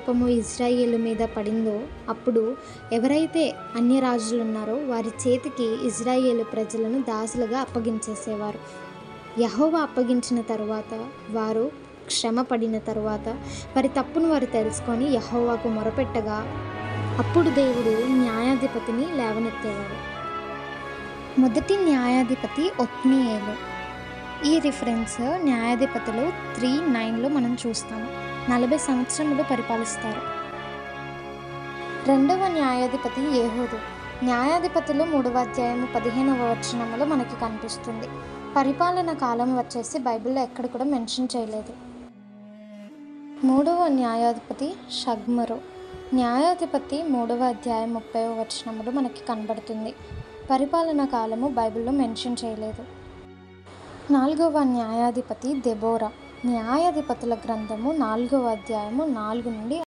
కోపము ఇజ్రాయేలు మీద పడిందో అప్పుడు ఎవరైతే అన్యరాజులు ఉన్నారో వారి చేతికి ఇజ్రాయేలు ప్రజలను దాసులుగా అప్పగించేసేవారు. యెహోవా అప్పగించిన తరువాత వారు శ్రమ పడిన తరువాత వారి తప్పును వారు తెలుసుకొని యెహోవాకు మొరపెట్టగా అప్పుడు దేవుడు న్యాయాధిపతిని లేవనెత్తేవాడు. మొదటి న్యాయాధిపతి ఒత్నీయేలు. ఈ రిఫరెన్స్ న్యాయాధిపతులు 3:9లో మనం చూస్తాము. 40 సంవత్సరములు పరిపాలిస్తారు. రెండవ న్యాయాధిపతి ఏహూదు. న్యాయాధిపతులు 3వ అధ్యాయము 15వ వచనంలో మనకి కనిపిస్తుంది. పరిపాలన కాలం వచ్చేసి బైబిల్లో ఎక్కడ కూడా మెన్షన్ చేయలేదు. మూడవ న్యాయాధిపతి షగ్మరు. న్యాయాధిపతి 3వ అధ్యాయం 30వ వచనంలో మనకి కనబడుతుంది. పరిపాలన కాలము బైబిల్లో మెన్షన్ చేయలేదు. 4వ న్యాయాధిపతి దెబోరా. న్యాయాధిపతుల గ్రంథము 4వ అధ్యాయము 4 నుండి